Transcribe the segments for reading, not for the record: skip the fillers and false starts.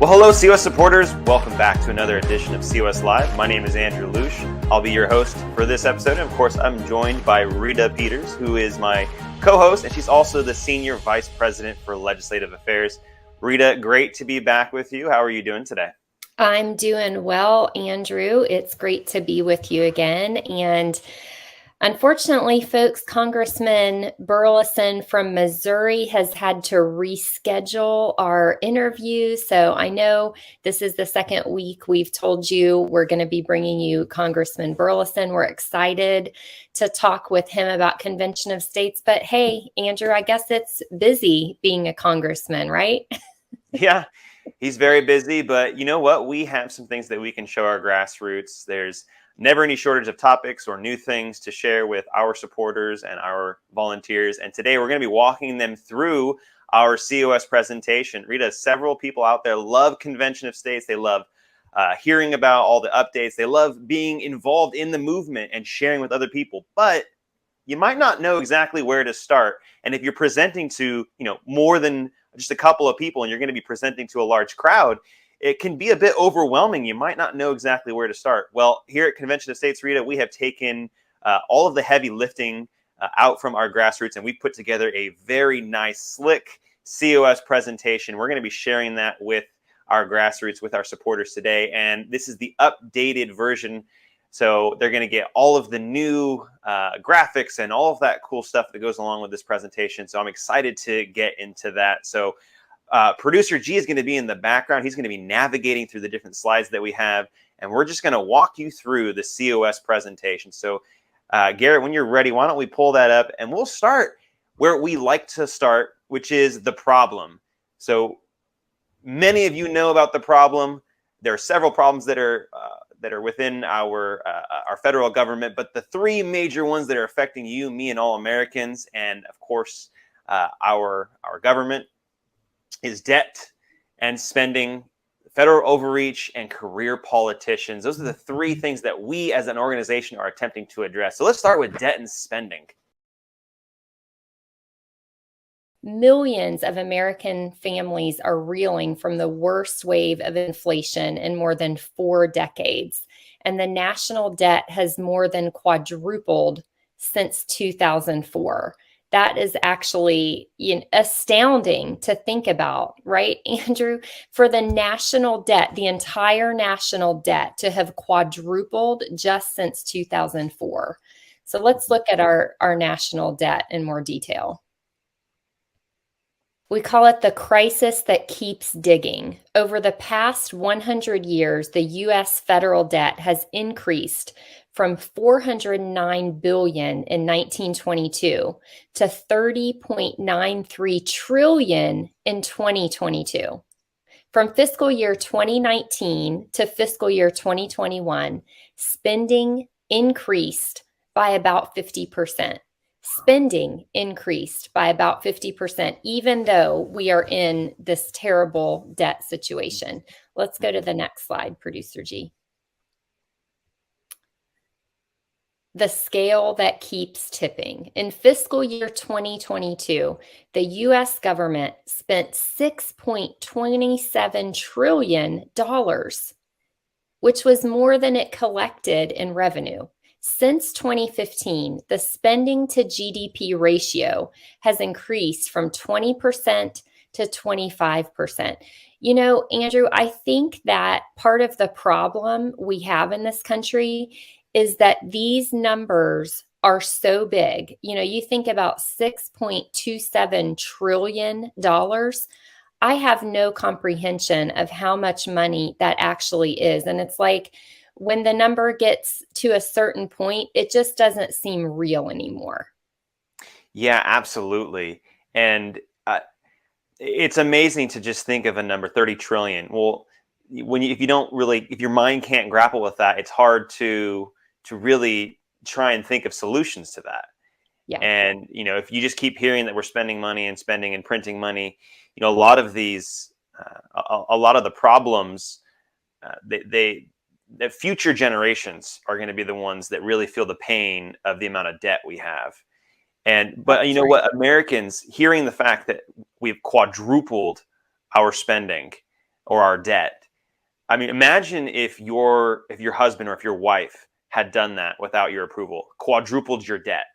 Well, hello, COS supporters. Welcome back to another edition of COS Live. My name is Andrew Lusch. I'll be your host for this episode. And of course, I'm joined by Rita Peters, who is my co-host, and she's also the Senior Vice President for Legislative Affairs. Rita, great to be back with you. How are you doing today? I'm doing well, Andrew. It's great to be with you again. And unfortunately, folks, Congressman Burleson from Missouri has had to reschedule our interview. So I know this is the second week we've told you we're going to be bringing you Congressman Burleson. We're excited to talk with him about Convention of States. But hey, Andrew, I guess it's busy being a congressman, right? Yeah, he's very busy, but you know what? We have some things that we can show our grassroots. There's never any shortage of topics or new things to share with our supporters and our volunteers. And today we're going to be walking them through our COS presentation. Rita, several people out there love Convention of States. They love hearing about all the updates. They love being involved in the movement and sharing with other people. But you might not know exactly where to start. And if you're presenting to, more than just a couple of people and you're going to be presenting to a large crowd, it can be a bit overwhelming. You might not know exactly where to start. Well, here at Convention of States, Rita, we have taken all of the heavy lifting out from our grassroots, and we put together a very nice, slick COS presentation. We're going to be sharing that with our grassroots, with our supporters today. And this is the updated version. So they're going to get all of the new graphics and all of that cool stuff that goes along with this presentation. So I'm excited to get into that. So Producer G is going to be in the background. He's going to be navigating through the different slides that we have. And we're just going to walk you through the COS presentation. So Garrett, when you're ready, why don't we pull that up? And we'll start where we like to start, which is the problem. So many of you know about the problem. There are several problems that are within our federal government, but the three major ones that are affecting you, me, and all Americans, and of course our government, is debt and spending, federal overreach, and career politicians. Those are the three things that we as an organization are attempting to address. So let's start with debt and spending. Millions of American families are reeling from the worst wave of inflation in more than 4 decades, and the national debt has more than quadrupled since 2004. That is actually astounding to think about, right, Andrew? For the national debt, the entire national debt to have quadrupled just since 2004. So let's look at our national debt in more detail. We call it the crisis that keeps digging. Over the past 100 years, the U.S. federal debt has increased from $409 billion in 1922 to $30.93 trillion in 2022. From fiscal year 2019 to fiscal year 2021, spending increased by about 50%. Spending increased by about 50%, even though we are in this terrible debt situation. Let's go to the next slide, Producer G. The scale that keeps tipping. In fiscal year 2022, the U.S. government spent $6.27 trillion, which was more than it collected in revenue. Since 2015, the spending to GDP ratio has increased from 20% to 25%. Andrew, I think that part of the problem we have in this country is that these numbers are so big. You think about $6.27 trillion. I have no comprehension of how much money that actually is. And it's like, when the number gets to a certain point, it just doesn't seem real anymore. Yeah, absolutely. And it's amazing to just think of a number, 30 trillion. Well, if your mind can't grapple with that, it's hard to really try and think of solutions to that. Yeah. And, if you just keep hearing that we're spending money and spending and printing money, a lot of these, a lot of the problems, that future generations are going to be the ones that really feel the pain of the amount of debt we have. But you know what, Americans, hearing the fact that we've quadrupled our spending, or our debt. I mean, imagine if your husband or if your wife had done that without your approval, quadrupled your debt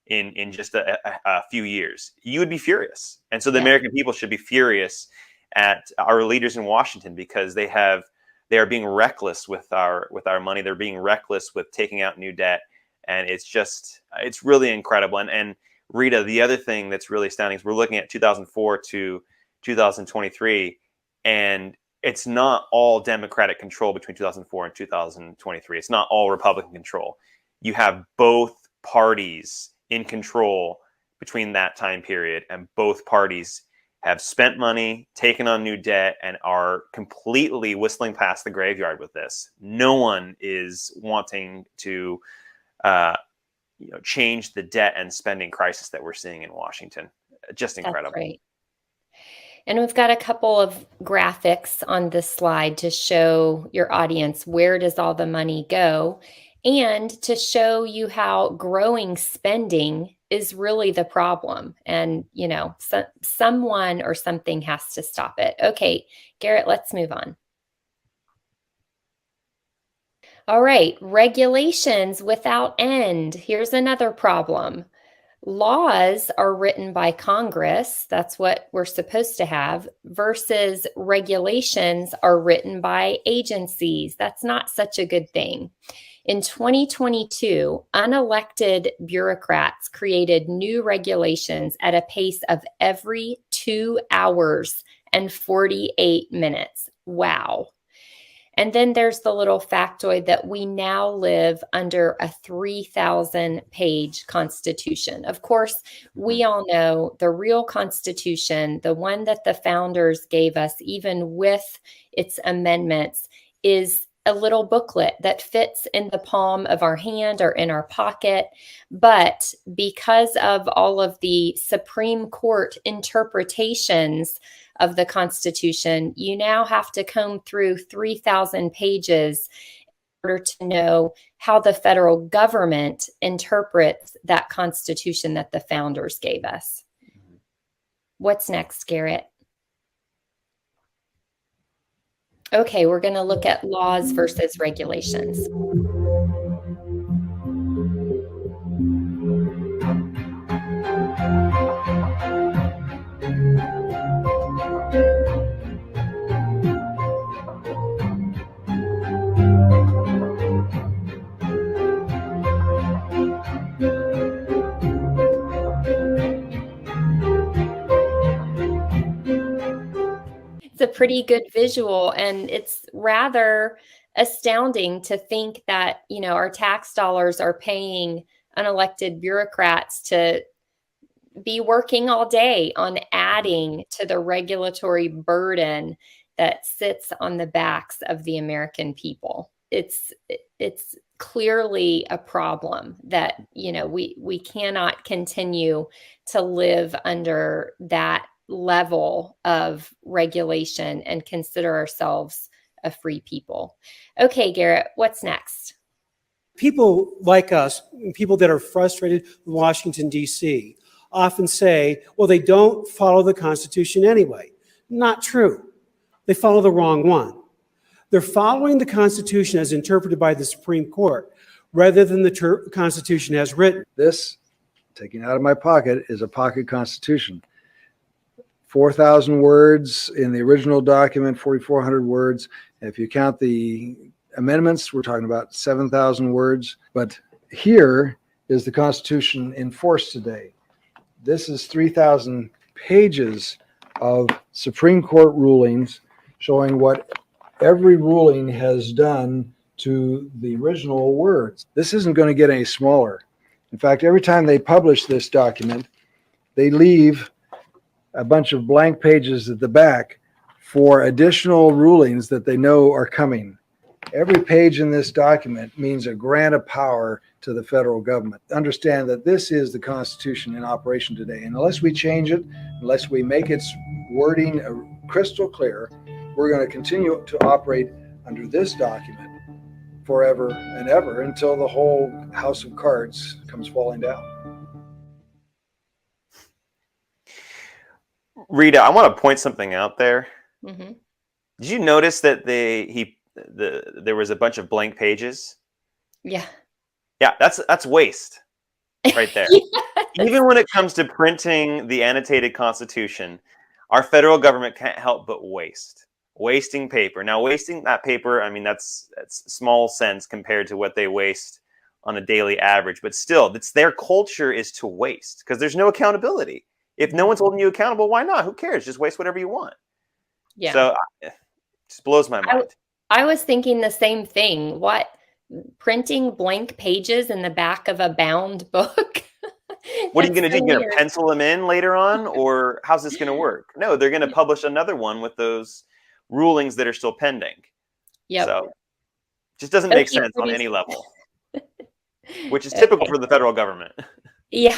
in just a few years. You would be furious. And so the Yeah, American people should be furious at our leaders in Washington because they are being reckless with our money. They're being reckless with taking out new debt. And it's really incredible. And Rita, the other thing that's really astounding is we're looking at 2004 to 2023, and it's not all Democratic control between 2004 and 2023. It's not all Republican control. You have both parties in control between that time period, and both parties have spent money, taken on new debt, and are completely whistling past the graveyard with this. No one is wanting to change the debt and spending crisis that we're seeing in Washington. Just that's incredible. right. And we've got a couple of graphics on this slide to show your audience where does all the money go, and to show you how growing spending is really the problem. And, someone or something has to stop it. Okay, Garrett, let's move on. All right, regulations without end. Here's another problem. Laws are written by Congress, that's what we're supposed to have, versus regulations are written by agencies. That's not such a good thing. In 2022, unelected bureaucrats created new regulations at a pace of every 2 hours and 48 minutes. Wow. And then there's the little factoid that we now live under a 3,000 page constitution. Of course, we all know the real constitution, the one that the founders gave us, even with its amendments, is a little booklet that fits in the palm of our hand or in our pocket. But because of all of the Supreme Court interpretations of the Constitution, you now have to comb through 3,000 pages in order to know how the federal government interprets that Constitution that the founders gave us. What's next, Garrett? Okay, we're going to look at laws versus regulations. It's a pretty good visual, and it's rather astounding to think that, our tax dollars are paying unelected bureaucrats to be working all day on adding to the regulatory burden that sits on the backs of the American people. It's clearly a problem that, we cannot continue to live under that level of regulation and consider ourselves a free people. Okay, Garrett, what's next? People like us, people that are frustrated with Washington, D.C., often say, well, they don't follow the Constitution anyway. Not true. They follow the wrong one. They're following the Constitution as interpreted by the Supreme Court rather than the Constitution as written. This, taking out of my pocket, is a pocket Constitution. 4,000 words in the original document, 4,400 words. If you count the amendments, we're talking about 7,000 words. But here is the Constitution in force today. This is 3,000 pages of Supreme Court rulings showing what every ruling has done to the original words. This isn't going to get any smaller. In fact, every time they publish this document, they leave a bunch of blank pages at the back for additional rulings that they know are coming. Every page in this document means a grant of power to the federal government. Understand that this is the Constitution in operation today. And unless we change it, unless we make its wording crystal clear, we're going to continue to operate under this document forever and ever until the whole house of cards comes falling down. Rita, I want to point something out there. Mm-hmm. Did you notice that there was a bunch of blank pages? Yeah. Yeah, that's waste right there. Yes. Even when it comes to printing the annotated Constitution, our federal government can't help but wasting paper. Now, wasting that paper, I mean, that's small sense compared to what they waste on a daily average, but still, it's their culture is to waste because there's no accountability. If no one's holding you accountable, why not? Who cares? Just waste whatever you want. Yeah. So, it just blows my I, mind. I was thinking the same thing. What, printing blank pages in the back of a bound book? What are you That's going to do? so You're going to weird. pencil them in later on, or how's this going to work? No, they're going to publish another one with those rulings that are still pending. Yep. So, just doesn't make Okay, sense on any producer. level, which is typical Okay. for the federal government. Yeah.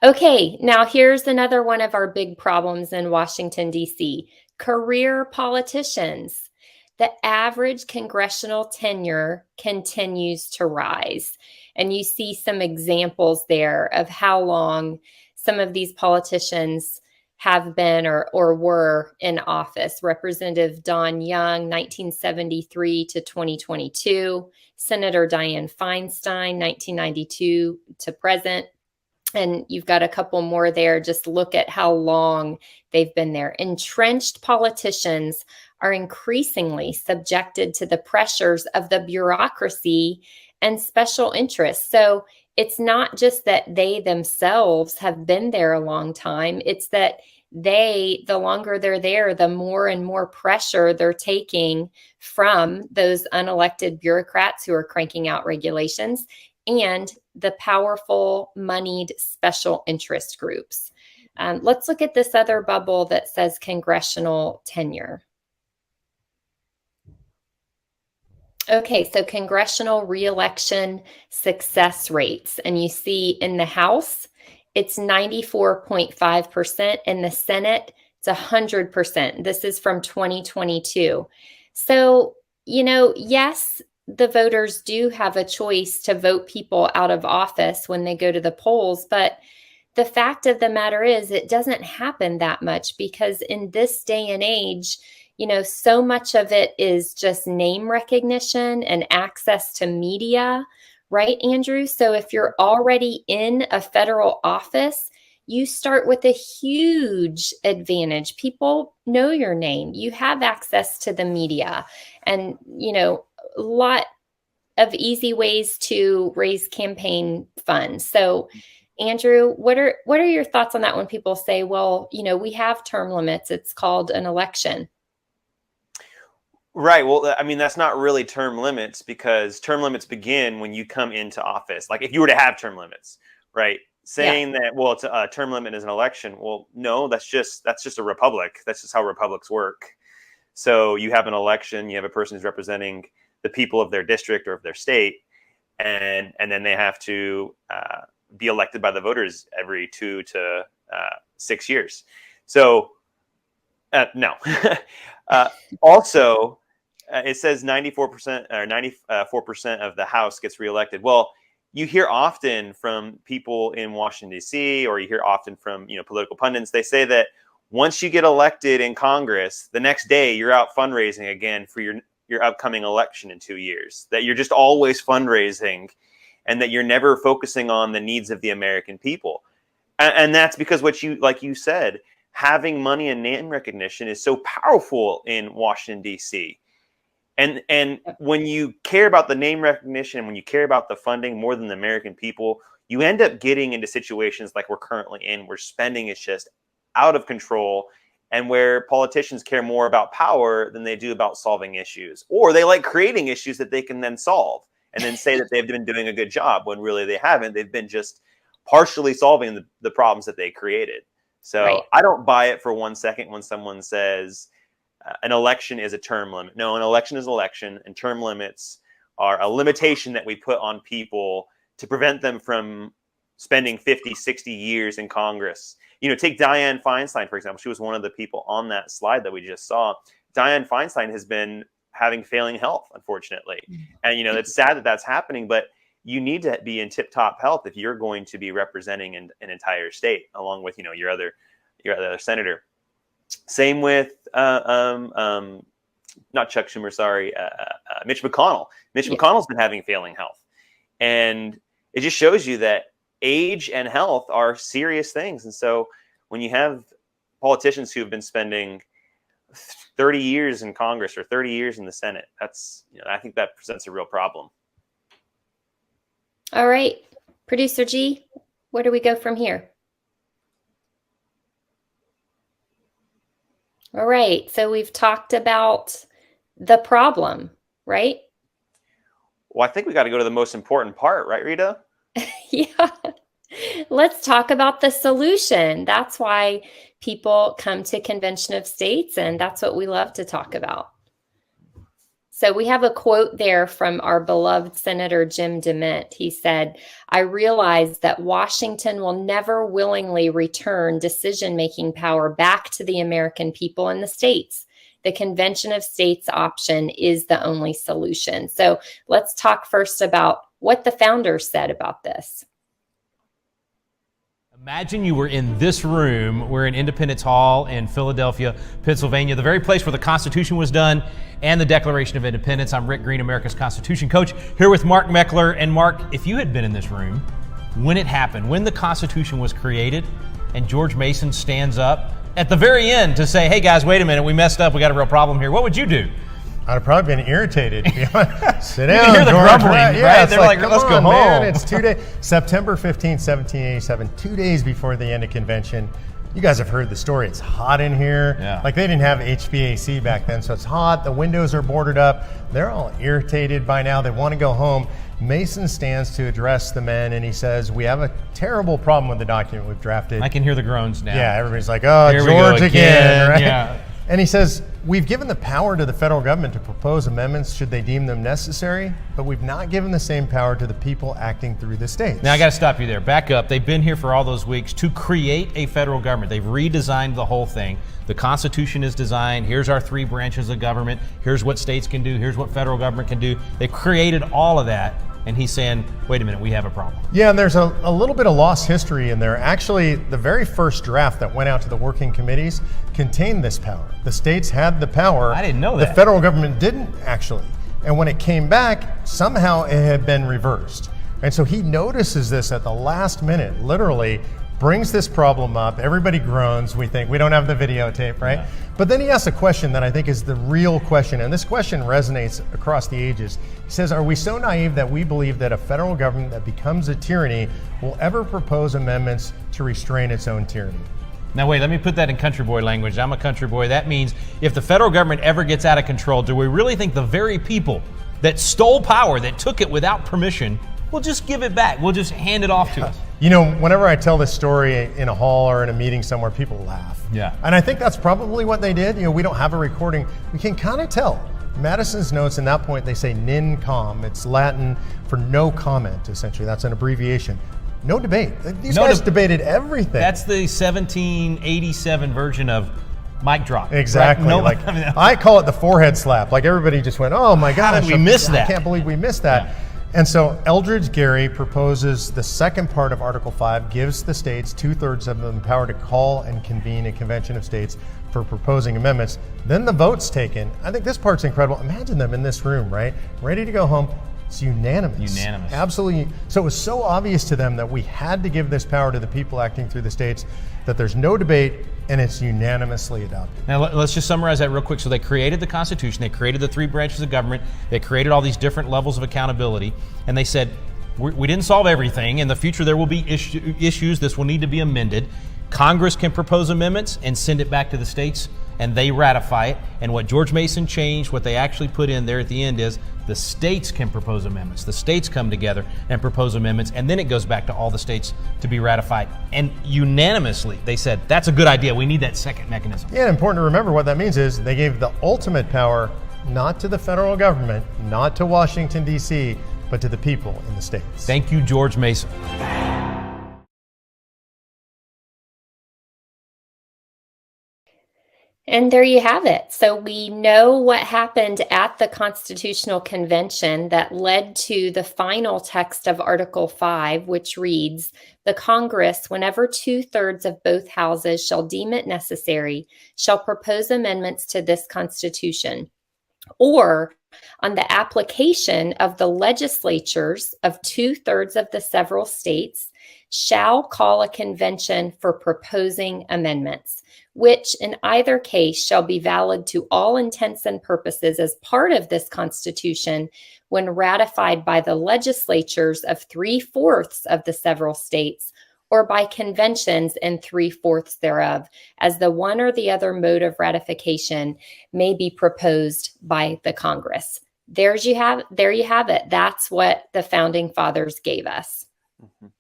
Okay, now here's another one of our big problems in Washington, D.C. Career politicians. The average congressional tenure continues to rise. And you see some examples there of how long some of these politicians have been or were in office. Representative Don Young, 1973 to 2022. Senator Dianne Feinstein, 1992 to present. And you've got a couple more there. Just look at how long they've been there. Entrenched politicians are increasingly subjected to the pressures of the bureaucracy and special interests. So it's not just that they themselves have been there a long time, it's that the longer they're there, the more and more pressure they're taking from those unelected bureaucrats who are cranking out regulations and the powerful, moneyed special interest groups. Let's look at this other bubble that says congressional tenure. Okay, so congressional reelection success rates. And you see in the House, it's 94.5%. In the Senate, it's 100%. This is from 2022. So, yes, the voters do have a choice to vote people out of office when they go to the polls, but the fact of the matter is it doesn't happen that much because in this day and age, so much of it is just name recognition and access to media, right, Andrew? So if you're already in a federal office, you start with a huge advantage. People know your name. You have access to the media and, a lot of easy ways to raise campaign funds. So, Andrew, what are your thoughts on that when people say, well, we have term limits, it's called an election? Right. Well, I mean, that's not really term limits because term limits begin when you come into office. Like if you were to have term limits, right? Yeah, Saying that, well, it's a term limit is an election. Well, no, that's just a republic. That's just how republics work. So you have an election, you have a person who's representing the people of their district or of their state, and then they have to be elected by the voters every 2 to 6 years. So no. uh, Also, it says 94% or 94% of the House gets reelected. Well, you hear often from people in Washington, D.C., or you hear often from political pundits. They say that once you get elected in Congress, the next day you're out fundraising again for your upcoming election in 2 years. That you're just always fundraising, and that you're never focusing on the needs of the American people. And that's because like you said, having money and name recognition is so powerful in Washington, D.C. And when you care about the name recognition, when you care about the funding more than the American people, you end up getting into situations like we're currently in, where spending is just out of control, and where politicians care more about power than they do about solving issues, or they like creating issues that they can then solve and then say that they've been doing a good job when really they haven't. They've been just partially solving the problems that they created. So right. I don't buy it for 1 second when someone says an election is a term limit. No, an election is an election, and term limits are a limitation that we put on people to prevent them from spending 50, 60 years in Congress. Take Dianne Feinstein, for example. She was one of the people on that slide that we just saw. Dianne Feinstein has been having failing health, unfortunately. And, it's sad that that's happening, but you need to be in tip-top health if you're going to be representing an entire state, along with, your other senator. Same with not Chuck Schumer, sorry, Mitch McConnell. Mitch McConnell's been having failing health. And it just shows you that age and health are serious things. And so when you have politicians who have been spending 30 years in Congress or 30 years in the Senate, I think that presents a real problem. All right, Producer G, where do we go from here? All right, so we've talked about the problem, right? Well, I think we got to go to the most important part, right, Rita? Yeah. Let's talk about the solution. That's why people come to Convention of States, and that's what we love to talk about. So we have a quote there from our beloved Senator Jim DeMint. He said, "I realize that Washington will never willingly return decision-making power back to the American people in the states. The Convention of States option is the only solution." So let's talk first about what the founders said about this. Imagine you were in this room. We're in Independence Hall in Philadelphia, Pennsylvania, the very place where the Constitution was done and the Declaration of Independence. I'm Rick Green, America's Constitution coach, here with Mark Meckler. And Mark, if you had been in this room when it happened, when the Constitution was created, and George Mason stands up at the very end to say, "Hey guys, wait a minute, we messed up, we got a real problem here," what would you do? I'd have probably been irritated. Sit down, you can hear the George. grumbling, right? Yeah, They're like, let's go home. Man. It's 2 days. September 15th, 1787, 2 days before the end of convention. You guys have heard the story. It's hot in here. Yeah. Like, they didn't have HVAC back then, so it's hot. The windows are boarded up. They're all irritated by now. They want to go home. Mason stands to address the men, and he says, "We have a terrible problem with the document we've drafted." I can hear the groans now. Yeah, everybody's like, "Oh, Here we go George again," right? Yeah. And he says, "We've given the power to the federal government to propose amendments should they deem them necessary, but we've not given the same power to the people acting through the states." Now, I got to stop you there. Back up. They've been here for all those weeks to create a federal government. They've redesigned the whole thing. The Constitution is designed. Here's our 3 branches of government. Here's what states can do. Here's what federal government can do. They've created all of that. And he's saying, wait a minute, we have a problem. Yeah, and there's a little bit of lost history in there. Actually, the very first draft that went out to the working committees contained this power. The states had the power. I didn't know that. The federal government didn't, actually. And when it came back, somehow it had been reversed. And so he notices this at the last minute, literally brings this problem up. Everybody groans. We think we don't have the videotape, right? Yeah. But then he asks a question that I think is the real question, and this question resonates across the ages. He says, "Are we so naive that we believe that a federal government that becomes a tyranny will ever propose amendments to restrain its own tyranny?" Now wait, let me put that in country boy language. I'm a country boy. That means if the federal government ever gets out of control, do we really think the very people that stole power, that took it without permission, will just give it back? We'll just hand it off to us? You know, whenever I tell this story in a hall or in a meeting somewhere, people laugh. Yeah. And I think that's probably what they did. You know, we don't have a recording. We can kind of tell. Madison's notes, in that point, they say nin com. It's Latin for no comment, essentially. That's an abbreviation. No debate. These guys debated everything. That's the 1787 version of mic drop. Exactly. Right? Like, I call it the forehead slap. Like, everybody just went, "Oh my gosh, how did we miss that? I can't believe we missed that." Yeah. And so Eldridge Gary proposes the second part of Article 5, gives the states 2/3 of them power to call and convene a convention of states for proposing amendments. Then the vote's taken. I think this part's incredible. Imagine them in this room, right? Ready to go home. It's unanimous. Unanimous. Absolutely. So it was so obvious to them that we had to give this power to the people acting through the states, that there's no debate, and it's unanimously adopted. Now let's just summarize that real quick. So they created the Constitution, they created the 3 branches of government, they created all these different levels of accountability, and they said, we didn't solve everything. In the future there will be issues, this will need to be amended. Congress can propose amendments and send it back to the states, and they ratify it. And what George Mason changed, what they actually put in there at the end is the states can propose amendments. The states come together and propose amendments, and then it goes back to all the states to be ratified. And unanimously, they said, that's a good idea. We need that second mechanism. Yeah, and important to remember what that means is they gave the ultimate power not to the federal government, not to Washington, D.C., but to the people in the states. Thank you, George Mason. And there you have it. So we know what happened at the Constitutional Convention that led to the final text of Article 5, which reads, "The Congress, whenever 2/3 of both houses shall deem it necessary, shall propose amendments to this Constitution, or on the application of the legislatures of 2/3 of the several states, shall call a convention for proposing amendments, which in either case shall be valid to all intents and purposes as part of this Constitution when ratified by the legislatures of 3/4 of the several states, or by conventions in 3/4 thereof, as the one or the other mode of ratification may be proposed by the Congress." There you have it. That's what the founding fathers gave us. Mhm.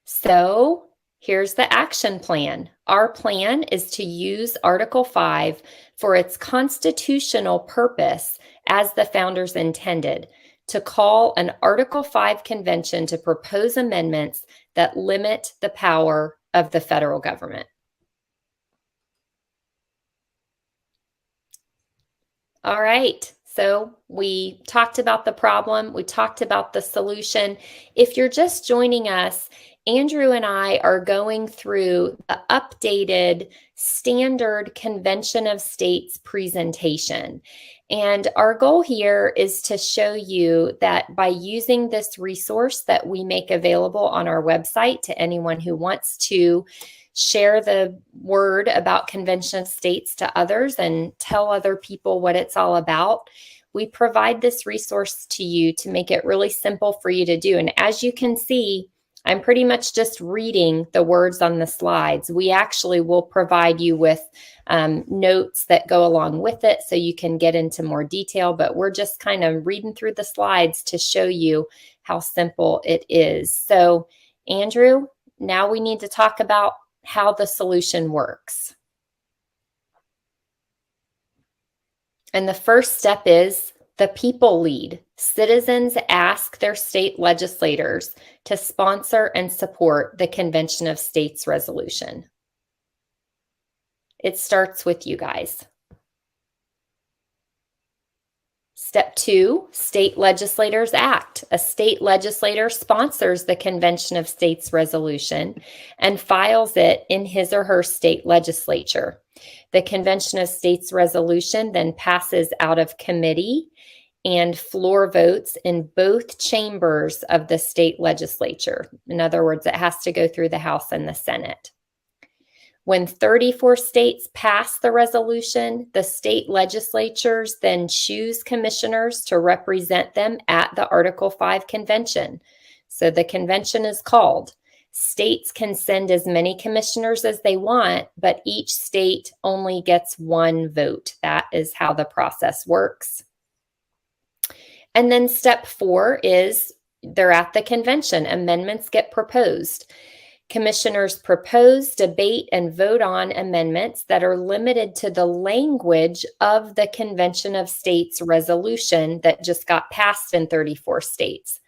So here's the action plan. Our plan is to use Article 5 for its constitutional purpose as the founders intended, to call an Article 5 convention to propose amendments that limit the power of the federal government. All right. So we talked about the problem. We talked about the solution. If you're just joining us, Andrew and I are going through the updated standard Convention of States presentation. And our goal here is to show you that by using this resource that we make available on our website to anyone who wants to share the word about Convention of States to others and tell other people what it's all about, we provide this resource to you to make it really simple for you to do. And as you can see, I'm pretty much just reading the words on the slides. We actually will provide you with notes that go along with it so you can get into more detail, but we're just kind of reading through the slides to show you how simple it is. So, Andrew, now we need to talk about how the solution works. And the first step is the people lead. Citizens ask their state legislators to sponsor and support the Convention of States resolution. It starts with you guys. Step 2, state legislators act. A state legislator sponsors the Convention of States resolution and files it in his or her state legislature. The Convention of States resolution then passes out of committee and floor votes in both chambers of the state legislature. In other words, it has to go through the House and the Senate. When 34 states pass the resolution, the state legislatures then choose commissioners to represent them at the Article 5 convention. So the convention is called. States can send as many commissioners as they want, but each state only gets one vote. That is how the process works. And then step 4 is they're at the convention. Amendments get proposed. Commissioners propose, debate, and vote on amendments that are limited to the language of the Convention of States resolution that just got passed in 34 states.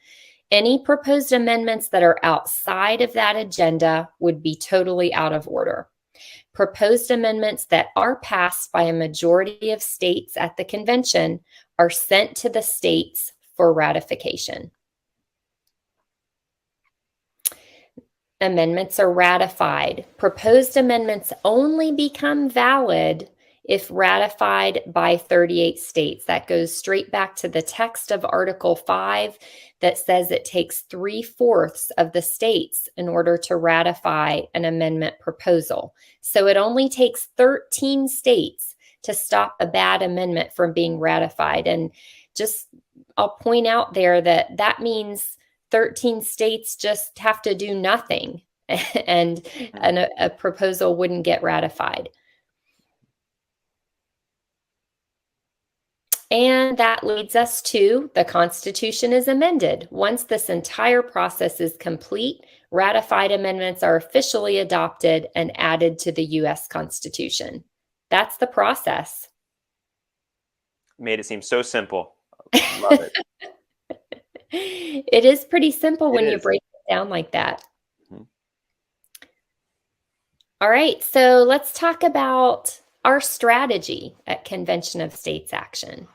Any proposed amendments that are outside of that agenda would be totally out of order. Proposed amendments that are passed by a majority of states at the convention are sent to the states for ratification. Amendments are ratified. Proposed amendments only become valid if ratified by 38 states. That goes straight back to the text of Article 5 that says it takes 3/4 of the states in order to ratify an amendment proposal. So it only takes 13 states to stop a bad amendment from being ratified. And just, I'll point out there that that means 13 states just have to do nothing and a proposal wouldn't get ratified. And that leads us to the Constitution is amended. Once this entire process is complete, ratified amendments are officially adopted and added to the U.S. Constitution. That's the process. Made it seem so simple. Love it. It is pretty simple when you break it down like that. Mhm. All right, so let's talk about our strategy at Convention of States Action.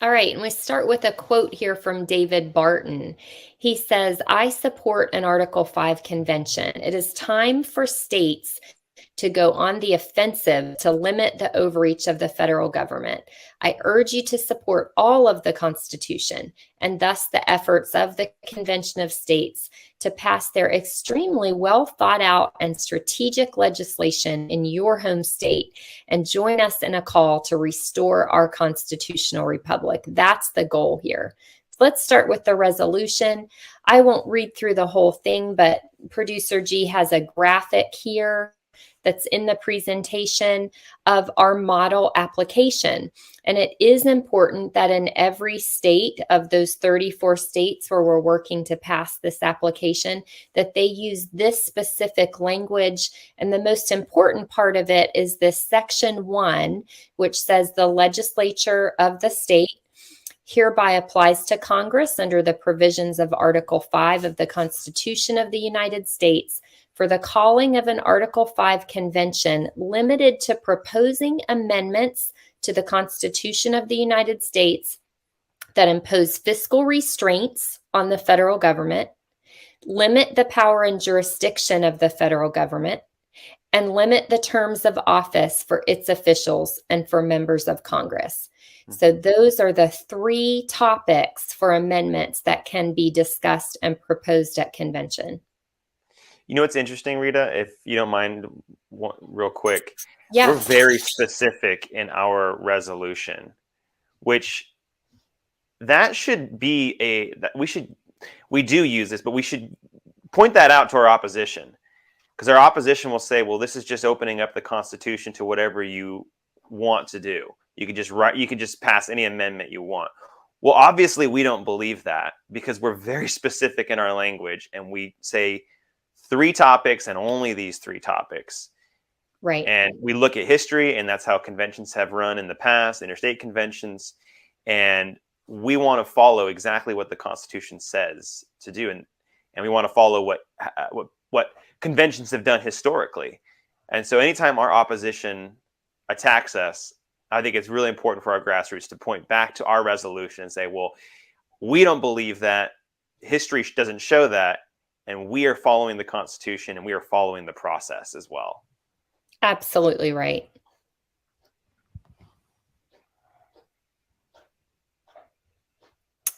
All right, and we start with a quote here from David Barton. He says, "I support an Article 5 convention. It is time for states to go on the offensive to limit the overreach of the federal government. I urge you to support all of the Constitution and thus the efforts of the Convention of States to pass their extremely well thought out and strategic legislation in your home state and join us in a call to restore our constitutional republic." That's the goal here. Let's start with the resolution. I won't read through the whole thing, but producer G has a graphic here that's in the presentation of our model application. And it is important that in every state of those 34 states where we're working to pass this application, that they use this specific language. And the most important part of it is this section 1, which says the legislature of the state hereby applies to Congress under the provisions of Article 5 of the Constitution of the United States for the calling of an Article 5 convention limited to proposing amendments to the Constitution of the United States that impose fiscal restraints on the federal government, limit the power and jurisdiction of the federal government, and limit the terms of office for its officials and for members of Congress. So those are the 3 topics for amendments that can be discussed and proposed at convention. You know what's interesting, Rita, if you don't mind, real quick? Yeah. We're very specific in our resolution, which that should be we do use this, but we should point that out to our opposition, because our opposition will say, well, this is just opening up the Constitution to whatever you want to do. You can just pass any amendment you want. Well, obviously we don't believe that, because we're very specific in our language, and we say 3 topics and only these 3 topics. Right. And we look at history, and that's how conventions have run in the past, interstate conventions. And we want to follow exactly what the Constitution says to do. And we want to follow what conventions have done historically. And so anytime our opposition attacks us, I think it's really important for our grassroots to point back to our resolution and say, well, we don't believe that. History doesn't show that. And we are following the Constitution, and we are following the process as well. Absolutely right.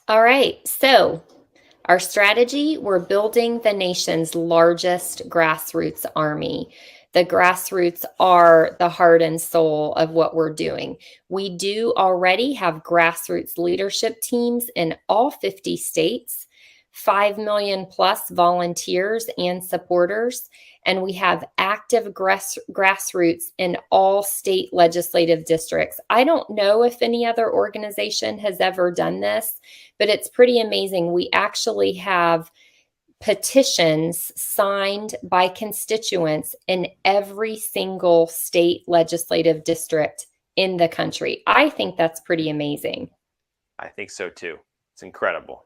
All right. So our strategy, we're building the nation's largest grassroots army. The grassroots are the heart and soul of what we're doing. We do already have grassroots leadership teams in all 50 states. 5 million plus volunteers and supporters, and we have active grassroots in all state legislative districts. I don't know if any other organization has ever done this, but it's pretty amazing. We actually have petitions signed by constituents in every single state legislative district in the country. I think that's pretty amazing. I think so too. It's incredible.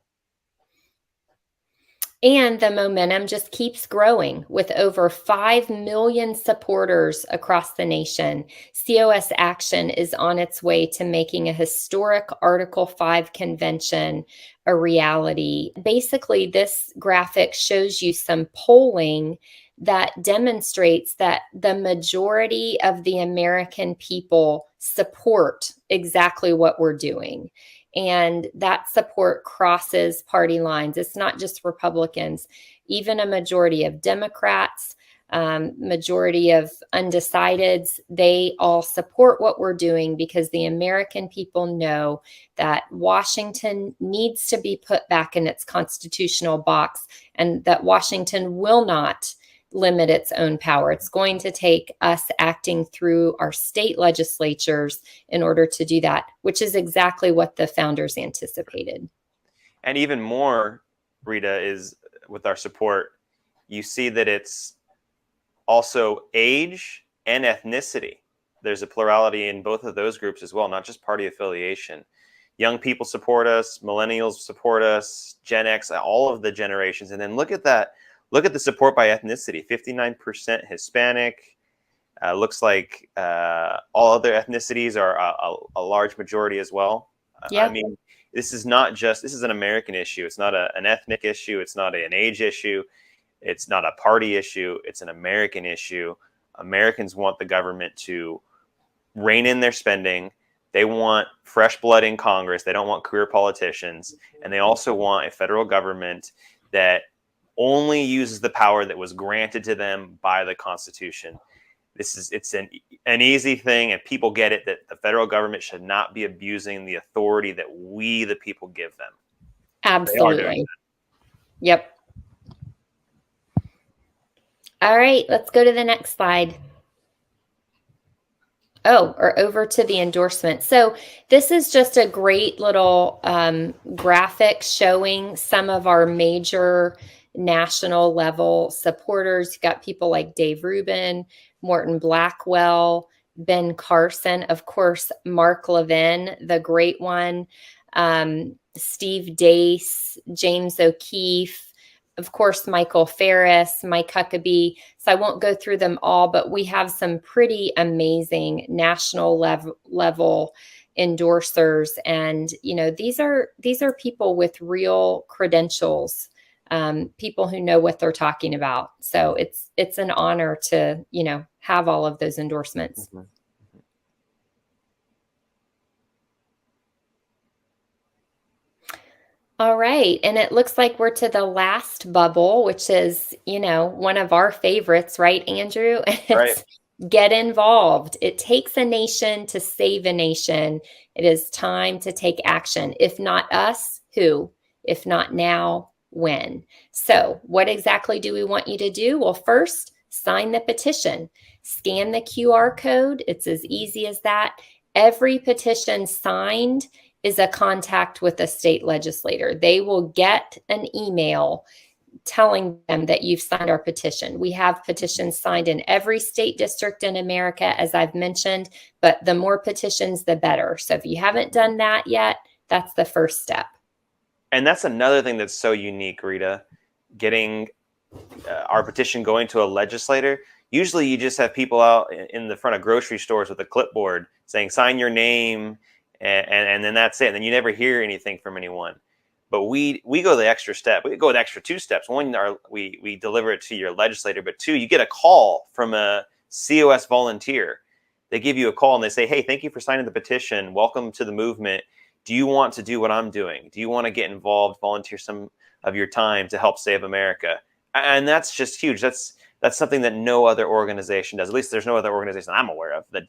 And the momentum just keeps growing with over 5 million supporters across the nation. COS Action is on its way to making a historic Article 5 convention a reality. Basically, this graphic shows you some polling that demonstrates that the majority of the American people support exactly what we're doing. And that support crosses party lines. It's not just Republicans, even a majority of Democrats, majority of undecideds, they all support what we're doing because the American people know that Washington needs to be put back in its constitutional box, and that Washington will not limit its own power. It's going to take us acting through our state legislatures in order to do that, which is exactly what the founders anticipated. And even more, Rita, is with our support, you see that it's also age and ethnicity. There's a plurality in both of those groups as well, not just party affiliation. Young people support us, millennials support us, Gen X, all of the generations. And then look at look at the support by ethnicity: 59% Hispanic. Looks like all other ethnicities are a large majority as well. Yeah. I mean, this is not just, this is an American issue. It's not an ethnic issue. It's not an age issue. It's not a party issue. It's an American issue. Americans want the government to rein in their spending. They want fresh blood in Congress. They don't want career politicians. And they also want a federal government that only uses the power that was granted to them by the Constitution. It's an easy thing, and people get it, that the federal government should not be abusing the authority that we, the people, give them. Absolutely. Yep. All right, let's go to the next slide. Oh, or over to the endorsement. So this is just a great little graphic showing some of our major national level supporters. You've got people like Dave Rubin, Morton Blackwell, Ben Carson, of course, Mark Levin, the great one, Steve Dace, James O'Keefe, of course, Michael Ferris, Mike Huckabee. So I won't go through them all, but we have some pretty amazing national level endorsers. And, you know, these are people with real credentials, people who know what they're talking about. So it's an honor to, you know, have all of those endorsements. Mm-hmm. All right. And it looks like we're to the last bubble, which is, you know, one of our favorites, right, Andrew? Right. Get involved. It takes a nation to save a nation. It is time to take action. If not us, who? If not now, when? So what exactly do we want you to do? Well, first, sign the petition. Scan the QR code. It's as easy as that. Every petition signed is a contact with a state legislator. They will get an email telling them that you've signed our petition. We have petitions signed in every state district in America, as I've mentioned, but the more petitions, the better. So if you haven't done that yet, that's the first step. And that's another thing that's so unique, Rita, getting our petition going to a legislator. Usually you just have people out in the front of grocery stores with a clipboard saying, sign your name, and then that's it. And then you never hear anything from anyone. But we go the extra step. We go the extra 2 steps. One, we deliver it to your legislator, but 2, you get a call from a COS volunteer. They give you a call and they say, hey, thank you for signing the petition. Welcome to the movement. Do you want to do what I'm doing? Do you want to get involved, volunteer some of your time to help save America? And that's just huge. That's something that no other organization does. At least there's no other organization I'm aware of that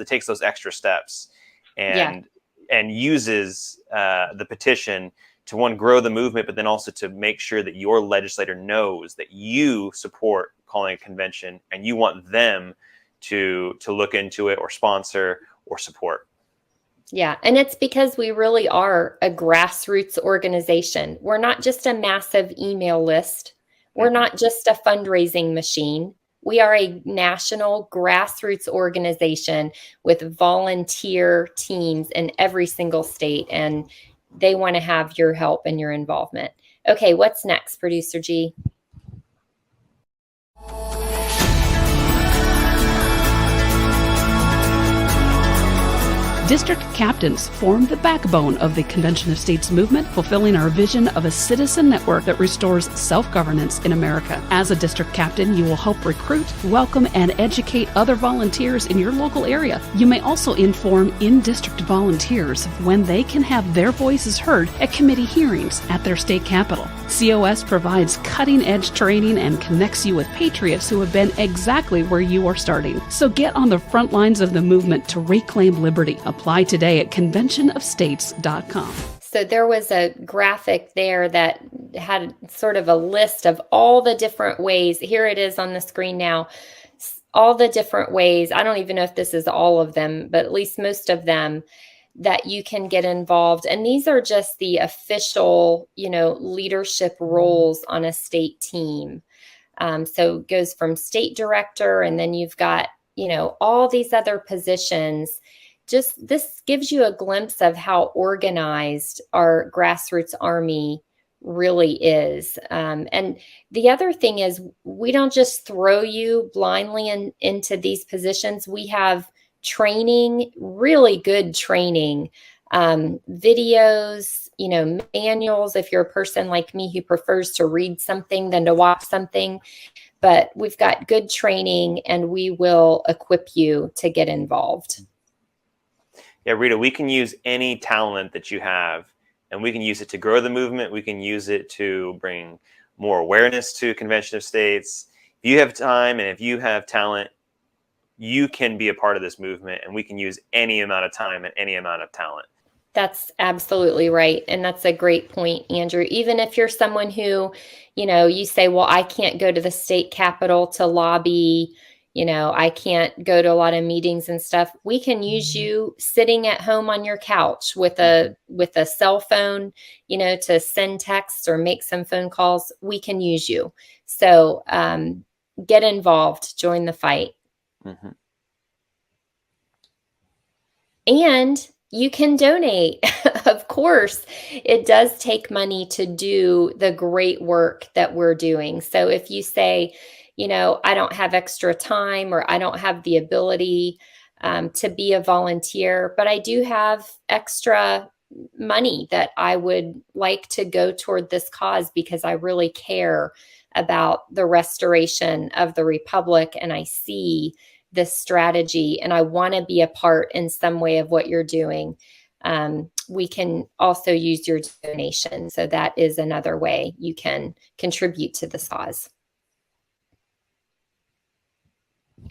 takes those extra steps and uses the petition to, one, grow the movement, but then also to make sure that your legislator knows that you support calling a convention and you want them to look into it or sponsor or support. Yeah, and it's because we really are a grassroots organization. We're not just a massive email list. We're not just a fundraising machine. We are a national grassroots organization with volunteer teams in every single state, and they want to have your help and your involvement. Okay, what's next, Producer G? District captains form the backbone of the Convention of States movement, fulfilling our vision of a citizen network that restores self-governance in America. As a district captain, you will help recruit, welcome, and educate other volunteers in your local area. You may also inform in-district volunteers of when they can have their voices heard at committee hearings at their state capital. COS provides cutting-edge training and connects you with patriots who have been exactly where you are starting. So get on the front lines of the movement to reclaim liberty. Apply today at conventionofstates.com. So there was a graphic there that had sort of a list of all the different ways. Here it is on the screen now. All the different ways. I don't even know if this is all of them, but at least most of them that you can get involved. And these are just the official, leadership roles on a state team. So it goes from state director, and then you've got, all these other positions. Just this gives you a glimpse of how organized our grassroots army really is. And the other thing is, we don't just throw you blindly into these positions. We have training, really good training, videos, manuals, if you're a person like me who prefers to read something than to watch something. But we've got good training, and we will equip you to get involved. Yeah, Rita, we can use any talent that you have, and we can use it to grow the movement. We can use it to bring more awareness to Convention of States. If you have time and if you have talent, you can be a part of this movement, and we can use any amount of time and any amount of talent. That's absolutely right. And that's a great point, Andrew. Even if you're someone who, you say, well, I can't go to the state capitol to lobby, I can't go to a lot of meetings and stuff. We can use you sitting at home on your couch with a cell phone, to send texts or make some phone calls. We can use you. So get involved, join the fight. Mm-hmm. And you can donate. Of course, it does take money to do the great work that we're doing. So if you say, I don't have extra time, or I don't have the ability to be a volunteer, but I do have extra money that I would like to go toward this cause because I really care about the restoration of the Republic, and I see this strategy, and I want to be a part in some way of what you're doing, we can also use your donation. So that is another way you can contribute to this cause.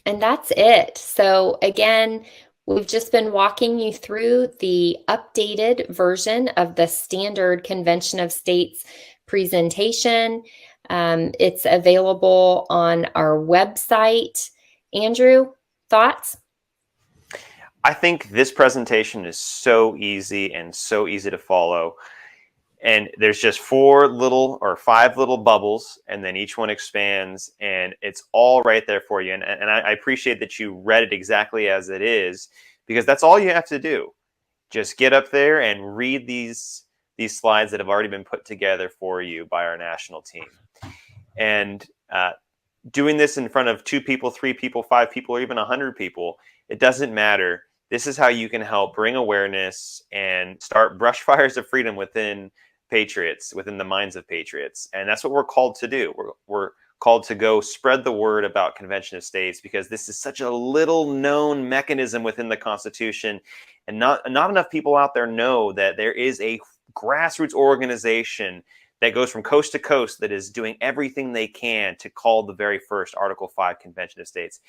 And that's it. So again, we've just been walking you through the updated version of the standard Convention of States presentation. It's available on our website. Andrew, thoughts? I think this presentation is so easy and so easy to follow. And there's just 5 little bubbles, and then each one expands, and it's all right there for you. And I appreciate that you read it exactly as it is, because that's all you have to do. Just get up there and read these slides that have already been put together for you by our national team. And doing this in front of 2 people, 3 people, 5 people, or even 100 people, it doesn't matter. This is how you can help bring awareness and start brush fires of freedom within patriots, within the minds of patriots. And that's what we're called to do. We're called to go spread the word about Convention of States, because this is such a little known mechanism within the Constitution. And not enough people out there know that there is a grassroots organization that goes from coast to coast that is doing everything they can to call the very first Article 5 Convention of States.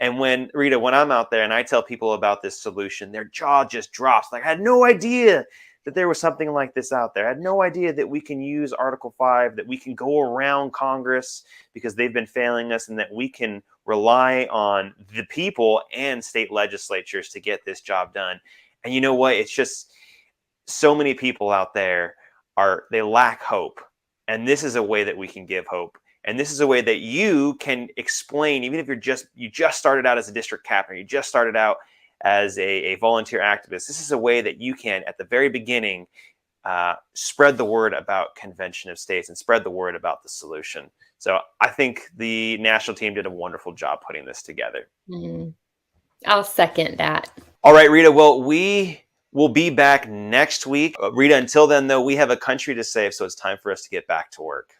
And when I'm out there and I tell people about this solution, their jaw just drops. Like, I had no idea that there was something like this out there. I had no idea that we can use Article 5, that we can go around Congress because they've been failing us, and that we can rely on the people and state legislatures to get this job done. And you know what? It's just so many people out there they lack hope. And this is a way that we can give hope. And this is a way that you can explain, even if you just started out as a district captain, you just started out as a volunteer activist. This is a way that you can, at the very beginning, spread the word about Convention of States and spread the word about the solution. So I think the national team did a wonderful job putting this together. Mm-hmm. I'll second that. All right, Rita. Well, we will be back next week. Rita, until then, though, we have a country to save, so it's time for us to get back to work.